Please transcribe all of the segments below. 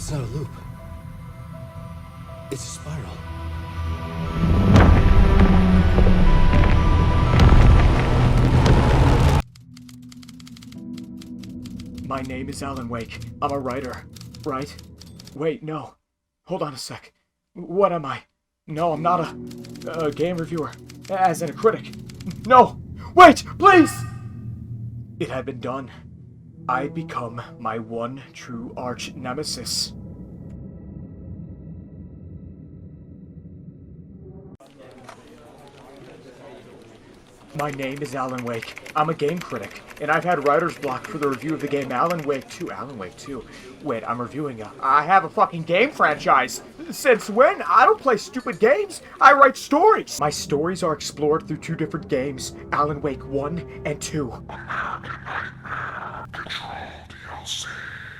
It's not a loop. It's a spiral. My name is Alan Wake. I'm a writer, right? Wait, no. Hold on a sec. What am I? No, I'm not a game reviewer. As in a critic. No! Wait, please! It had been done. I'd become my one true arch nemesis. My name is Alan Wake. I'm a game critic, and I've had writer's block for the review of the game Alan Wake 2. Alan Wake 2? Wait, I'm reviewing I have a fucking game franchise. Since when? I don't play stupid games. I write stories. My stories are explored through two different games, Alan Wake 1 and 2.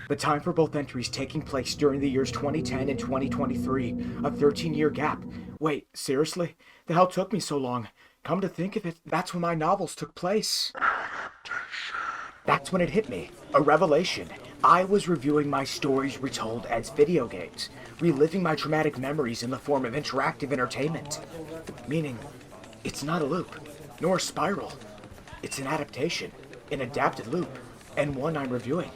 The time for both entries taking place during the years 2010 and 2023, a 13-year gap. Wait, seriously? The hell took me so long? Come to think of it, that's when my novels took place. That's when it hit me. A revelation. I was reviewing my stories retold as video games, reliving my traumatic memories in the form of interactive entertainment. Meaning, it's not a loop, nor a spiral. It's an adaptation, an adapted loop, and one I'm reviewing.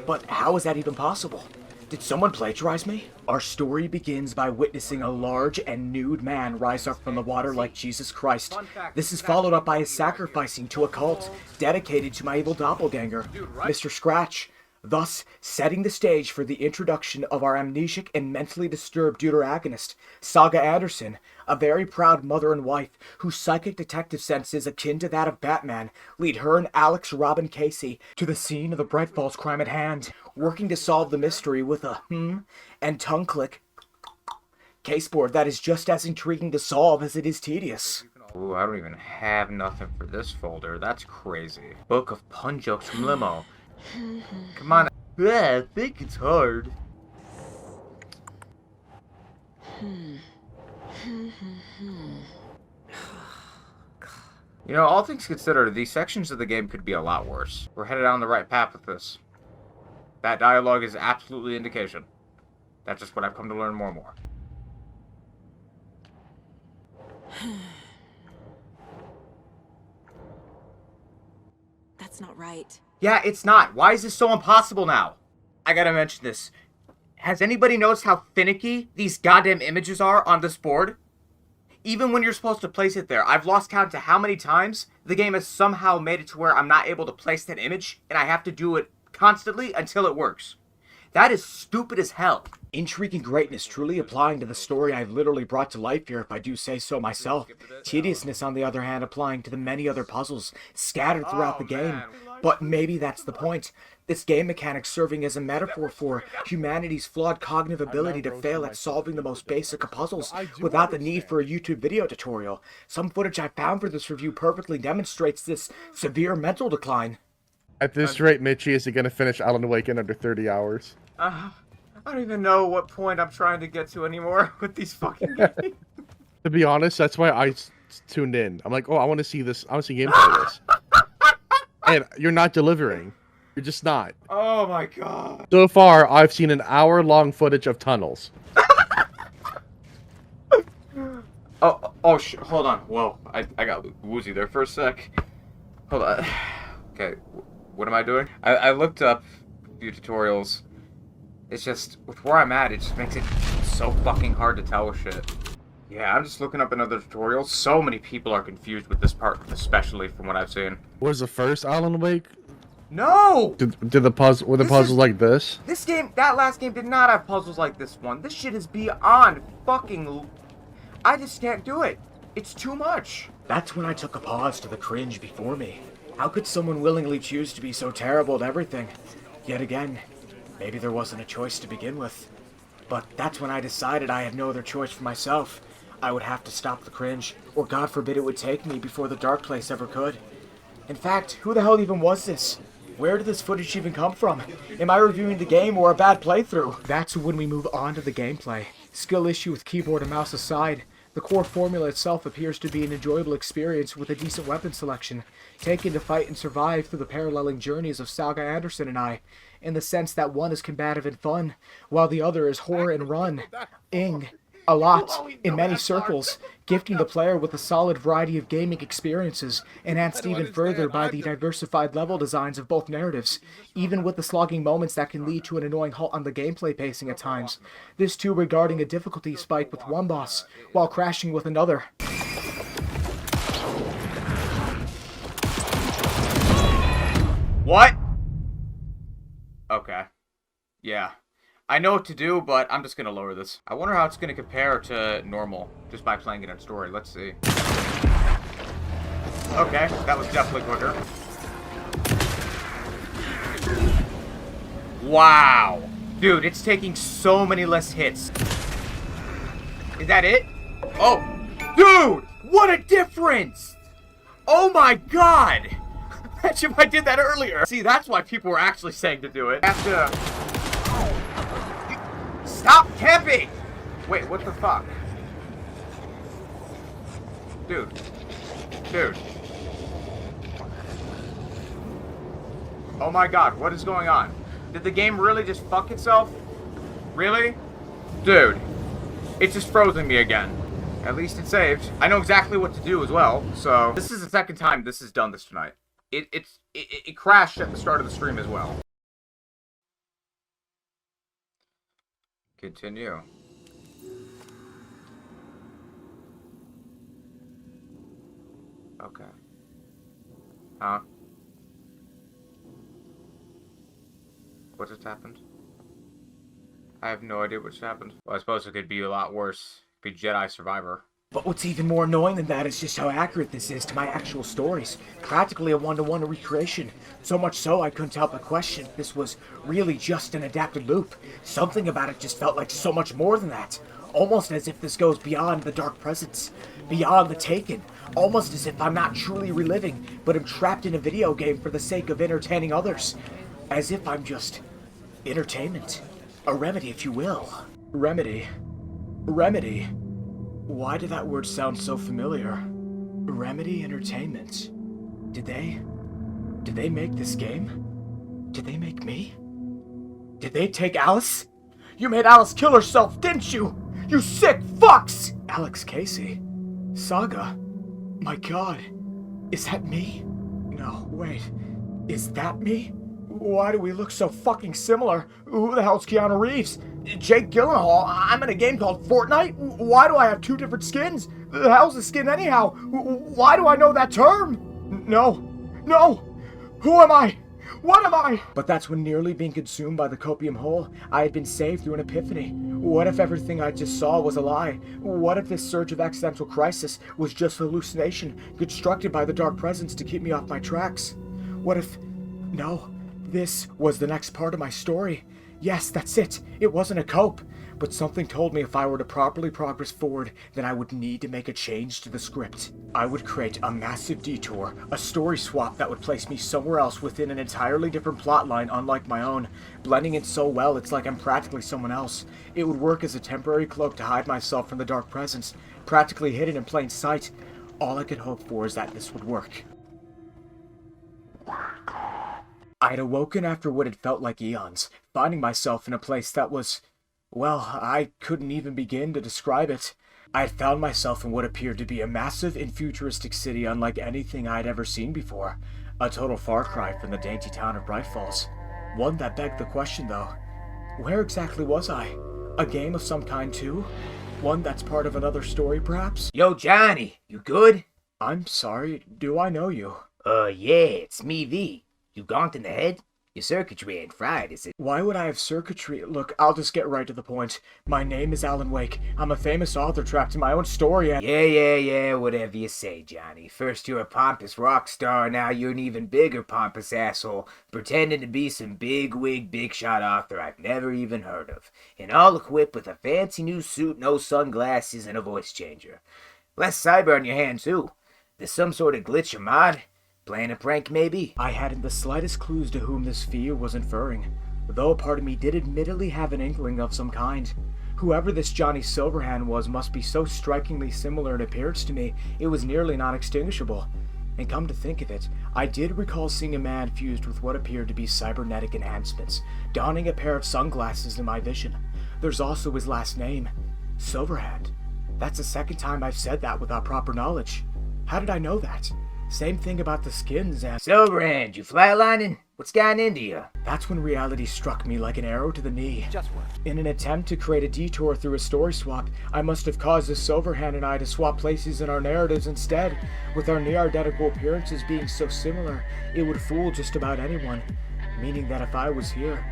But how is that even possible? Did someone plagiarize me? Our story begins by witnessing a large and nude man rise up from the water like Jesus Christ. This is followed up by his sacrificing to a cult dedicated to my evil doppelganger, Mr. Scratch, thus setting the stage for the introduction of our amnesic and mentally disturbed deuteragonist, Saga Anderson, a very proud mother and wife whose psychic detective senses akin to that of Batman lead her and Alex Robin Casey to the scene of the Bright Falls crime at hand, working to solve the mystery with a and tongue click caseboard that is just as intriguing to solve as it is tedious. Ooh, I don't even have nothing for this folder. That's crazy. Book of pun jokes from Limo. Come on. Yeah, I think it's hard. You know, all things considered, these sections of the game could be a lot worse. We're headed down the right path with this. That dialogue is absolutely indication. That's just what I've come to learn more and more. That's not right. Yeah, it's not. Why is this so impossible now? I gotta mention this. Has anybody noticed how finicky these goddamn images are on this board? Even when you're supposed to place it there, I've lost count to how many times the game has somehow made it to where I'm not able to place that image, and I have to do it constantly until it works. That is stupid as hell. Intriguing greatness truly applying to the story I've literally brought to life here, if I do say so myself. Tediousness, on the other hand, applying to the many other puzzles scattered throughout the game. But maybe that's the point. This game mechanic serving as a metaphor for humanity's flawed cognitive ability to fail at solving the most basic of puzzles without the need for a YouTube video tutorial. Some footage I found for this review perfectly demonstrates this severe mental decline. At this rate, Michi, is he going to finish Alan Wake in under 30 hours? I don't even know what point I'm trying to get to anymore with these fucking games. To be honest, that's why I tuned in. I'm like, oh, I want to see this. I want to see gameplay of this. And you're not delivering. You're just not. Oh my god. So far, I've seen an hour-long footage of tunnels. Hold on. Whoa, I got woozy there for a sec. Hold on. Okay, what am I doing? I looked up a few tutorials. It's just, with where I'm at, it just makes it so fucking hard to tell with shit. Yeah, I'm just looking up another tutorial. So many people are confused with this part, especially from what I've seen. Was the first Alan Wake? No! Were the puzzles like this? This game, that last game did not have puzzles like this one. This shit is beyond fucking... I just can't do it. It's too much. That's when I took a pause to the cringe before me. How could someone willingly choose to be so terrible at everything? Yet again, maybe there wasn't a choice to begin with. But that's when I decided I had no other choice for myself. I would have to stop the cringe, or God forbid it would take me before the dark place ever could. In fact, who the hell even was this? Where did this footage even come from? Am I reviewing the game or a bad playthrough? That's when we move on to the gameplay. Skill issue with keyboard and mouse aside, The core formula itself appears to be an enjoyable experience with a decent weapon selection, taken to fight and survive through the paralleling journeys of Saga Anderson and I, in the sense that one is combative and fun, while the other is horror and run, a lot, in many circles, gifting the player with a solid variety of gaming experiences, enhanced even further by the diversified level designs of both narratives, even with the slogging moments that can lead to an annoying halt on the gameplay pacing at times. This too regarding a difficulty spike with one boss, while crashing with another. What? Okay. Yeah. I know what to do, but I'm just gonna lower this. I wonder how it's gonna compare to normal, just by playing it in story. Let's see. Okay, that was definitely quicker. Wow. Dude, it's taking so many less hits. Is that it? Oh. Dude, what a difference! Oh my god! Imagine if I did that earlier. See, that's why people were actually saying to do it. I have to... Stop camping! Wait, what the fuck? Dude. Dude. Oh my god, what is going on? Did the game really just fuck itself? Really? Dude. It's just frozen me again. At least it saved. I know exactly what to do as well, so... This is the second time this has done this tonight. It crashed at the start of the stream as well. Continue. Okay. Huh? What just happened? I have no idea what just happened. Well, I suppose it could be a lot worse. It could be Jedi Survivor. But what's even more annoying than that is just how accurate this is to my actual stories. Practically a one-to-one recreation. So much so I couldn't help but question if this was really just an adapted loop. Something about it just felt like so much more than that. Almost as if this goes beyond the Dark Presence, beyond the Taken. Almost as if I'm not truly reliving, but am trapped in a video game for the sake of entertaining others. As if I'm just entertainment. A remedy, if you will. Remedy. Remedy. Why did that word sound so familiar? Remedy Entertainment. Did they make this game? Did they make me? Did they take Alice? You made Alice kill herself, didn't you? You sick fucks! Alex Casey. Saga. My god. Is that me? No, wait. Is that me? Why do we look so fucking similar? Who the hell's Keanu Reeves? Jake Gyllenhaal? I'm in a game called Fortnite? Why do I have two different skins? The hell's a skin anyhow? Why do I know that term? No. No! Who am I? What am I? But that's when, nearly being consumed by the copium hole, I had been saved through an epiphany. What if everything I just saw was a lie? What if this surge of existential crisis was just hallucination constructed by the Dark Presence to keep me off my tracks? What if... No. This was the next part of my story. Yes, that's it. It wasn't a cope. But something told me if I were to properly progress forward, then I would need to make a change to the script. I would create a massive detour, a story swap that would place me somewhere else within an entirely different plotline unlike my own, blending in so well it's like I'm practically someone else. It would work as a temporary cloak to hide myself from the Dark Presence, practically hidden in plain sight. All I could hope for is that this would work. I had awoken after what had felt like eons, finding myself in a place that was... well, I couldn't even begin to describe it. I had found myself in what appeared to be a massive and futuristic city unlike anything I had ever seen before. A total far cry from the dainty town of Bright Falls. One that begged the question, though. Where exactly was I? A game of some kind, too? One that's part of another story, perhaps? Yo, Johnny, you good? I'm sorry, do I know you? Yeah, it's me, V. You gonked in the head? Your circuitry ain't fried, is it? Why would I have circuitry? Look, I'll just get right to the point. My name is Alan Wake. I'm a famous author trapped in my own story and... Yeah, whatever you say, Johnny. First you're a pompous rock star, now you're an even bigger pompous asshole, pretending to be some big-wig, big-shot author I've never even heard of. And all equipped with a fancy new suit, no sunglasses, and a voice changer. Less cyber on your hand, too. There's some sort of glitch or mod. Playing a prank, maybe? I hadn't the slightest clues to whom this fear was inferring, though a part of me did admittedly have an inkling of some kind. Whoever this Johnny Silverhand was must be so strikingly similar in appearance to me, it was nearly non-extinguishable. And come to think of it, I did recall seeing a man fused with what appeared to be cybernetic enhancements, donning a pair of sunglasses in my vision. There's also his last name, Silverhand. That's the second time I've said that without proper knowledge. How did I know that? Same thing about the skins and... Silverhand, you flatlining? What's gotten into you? That's when reality struck me like an arrow to the knee. In an attempt to create a detour through a story swap, I must have caused the Silverhand and I to swap places in our narratives instead. With our near-identical appearances being so similar, it would fool just about anyone. Meaning that if I was here,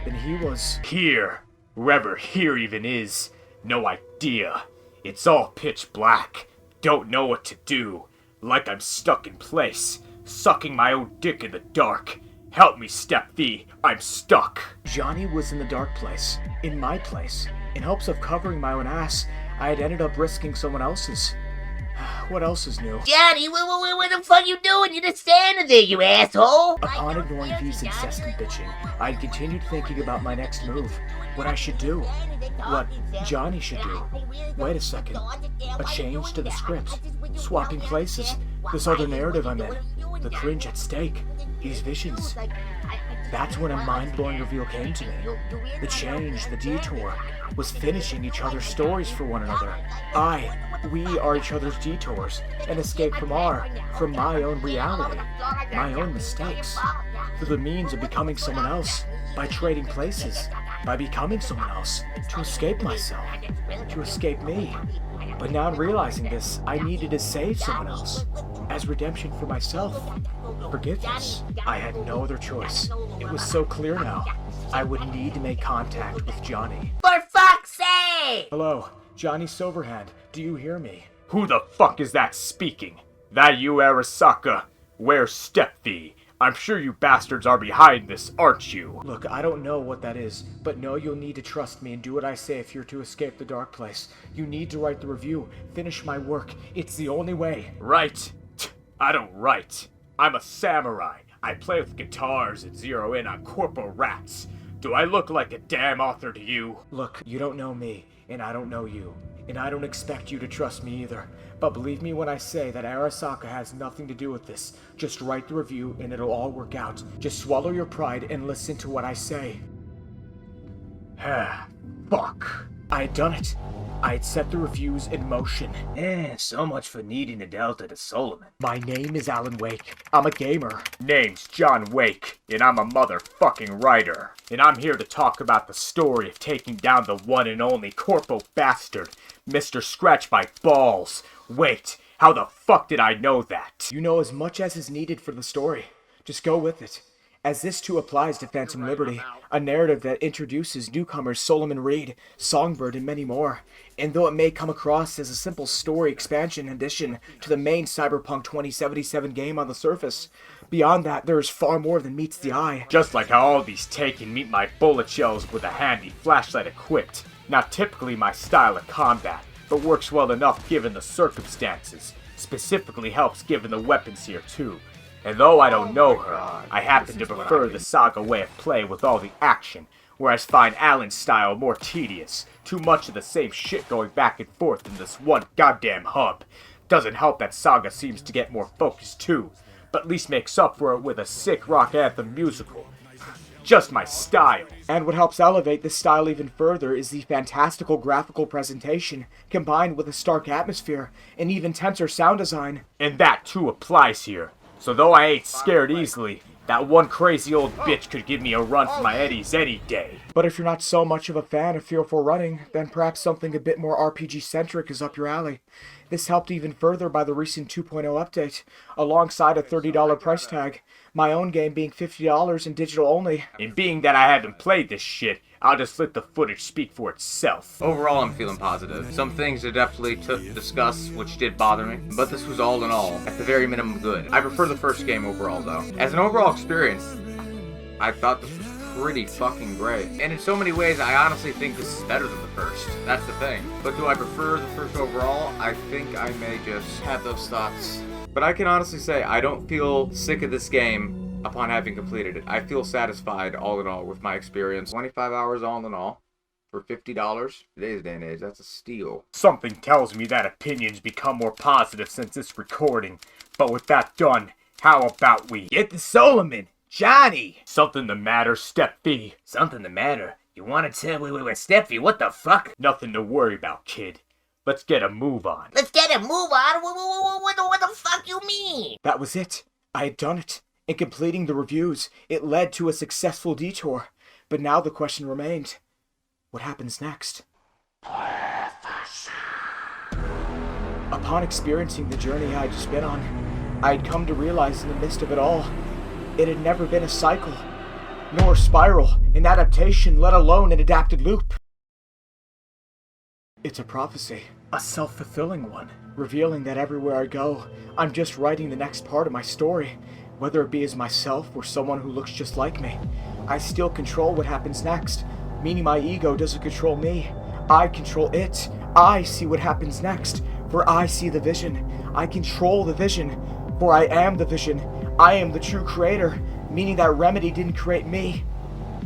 then he was... Here. Whoever here even is. No idea. It's all pitch black. Don't know what to do. Like I'm stuck in place. Sucking my own dick in the dark. Help me, Step V. I'm stuck. Johnny was in the dark place. In my place. In hopes of covering my own ass, I had ended up risking someone else's. What else is new? Johnny, what the fuck you doing? You're just standing there, you asshole! Upon ignoring V's incessant bitching, I had continued thinking about my next move. What I should do. What Johnny should do. Wait a second. A change to the script. Swapping places. This other narrative I'm in. The cringe at stake. These visions. That's when a mind-blowing reveal came to me. The change, the detour, was finishing each other's stories for one another. We are each other's detours, an escape from my own reality, my own mistakes, through the means of becoming someone else, by trading places, by becoming someone else, to escape myself, to escape me. But now in realizing this, I needed to save someone else, as redemption for myself. Forgiveness. I had no other choice. It was so clear now. I would need to make contact with Johnny. For fuck's sake! Hello, Johnny Silverhand. Do you hear me? Who the fuck is that speaking? That you, Arasaka? Where's Step V? I'm sure you bastards are behind this, aren't you? Look, I don't know what that is, but know you'll need to trust me and do what I say if you're to escape the dark place. You need to write the review, finish my work. It's the only way. Right? I don't write. I'm a samurai. I play with guitars and zero in on corporal rats. Do I look like a damn author to you? Look, you don't know me, and I don't know you. And I don't expect you to trust me either. But believe me when I say that Arasaka has nothing to do with this. Just write the review and it'll all work out. Just swallow your pride and listen to what I say. Fuck. I had done it. I had set the reviews in motion. So much for needing a Delta to Solomon. My name is Alan Wake. I'm a gamer. Name's John Wake, and I'm a motherfucking writer. And I'm here to talk about the story of taking down the one and only corpo bastard, Mr. Scratch My Balls. Wait, how the fuck did I know that? You know as much as is needed for the story. Just go with it. As this too applies to Phantom Liberty, a narrative that introduces newcomers Solomon Reed, Songbird, and many more. And though it may come across as a simple story expansion addition to the main Cyberpunk 2077 game on the surface, beyond that there is far more than meets the eye. Just like how all these take and meet my bullet shells with a handy flashlight equipped. Not typically my style of combat, but works well enough given the circumstances. Specifically helps given the weapons here too. And though I don't know her, I happen to prefer the Saga way of play with all the action, whereas find Alan's style more tedious. Too much of the same shit going back and forth in this one goddamn hub. Doesn't help that Saga seems to get more focused too, but at least makes up for it with a sick rock anthem musical. Just my style. And what helps elevate this style even further is the fantastical graphical presentation, combined with a stark atmosphere, and even tenser sound design. And that too applies here. So though I ain't scared easily, that one crazy old bitch could give me a run for my eddies any day. But if you're not so much of a fan of Fearful Running, then perhaps something a bit more RPG-centric is up your alley. This helped even further by the recent 2.0 update, alongside a $30 price tag, my own game being $50 and digital only. And being that I haven't played this shit, I'll just let the footage speak for itself. Overall, I'm feeling positive. Some things are definitely to discuss, which did bother me, but this was all in all, at the very minimum, good. I prefer the first game overall, though. As an overall experience, I thought this was pretty fucking great. And in so many ways, I honestly think this is better than the first. That's the thing. But do I prefer the first overall? I think I may just have those thoughts. But I can honestly say, I don't feel sick of this game upon having completed it. I feel satisfied all in all with my experience. 25 hours all in all. For $50 today's day and age, that's a steal. Something tells me that opinions become more positive since this recording. But with that done, how about we Get the Solomon! Johnny! something the matter, Step B? Something the matter? You wanna tell me, wait, Steffi, what the fuck? Nothing to worry about, kid. Let's get a move on. Let's get a move on. What the fuck you mean? That was it. I had done it. In completing the reviews, it led to a successful detour. But now the question remained, what happens next? Upon experiencing the journey I had just been on, I had come to realize in the midst of it all, it had never been a cycle, nor a spiral, an adaptation, let alone an adapted loop. It's a prophecy, a self-fulfilling one, revealing that everywhere I go, I'm just writing the next part of my story, whether it be as myself or someone who looks just like me. I still control what happens next, meaning my ego doesn't control me. I control it. I see what happens next, for I see the vision. I control the vision, for I am the vision. I am the true creator, meaning that Remedy didn't create me.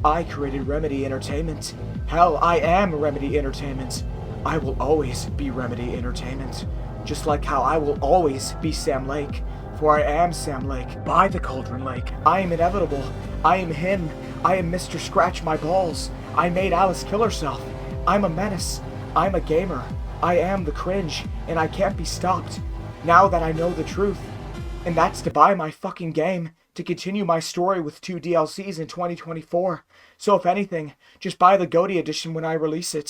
I created Remedy Entertainment. Hell, I am Remedy Entertainment. I will always be Remedy Entertainment. Just like how I will always be Sam Lake. For I am Sam Lake, by the Cauldron Lake. I am inevitable. I am him. I am Mr. Scratch My Balls. I made Alice kill herself. I'm a menace. I'm a gamer. I am the cringe, and I can't be stopped. Now that I know the truth. And that's to buy my fucking game, to continue my story with 2 DLCs in 2024. So if anything, just buy the GOTY edition when I release it.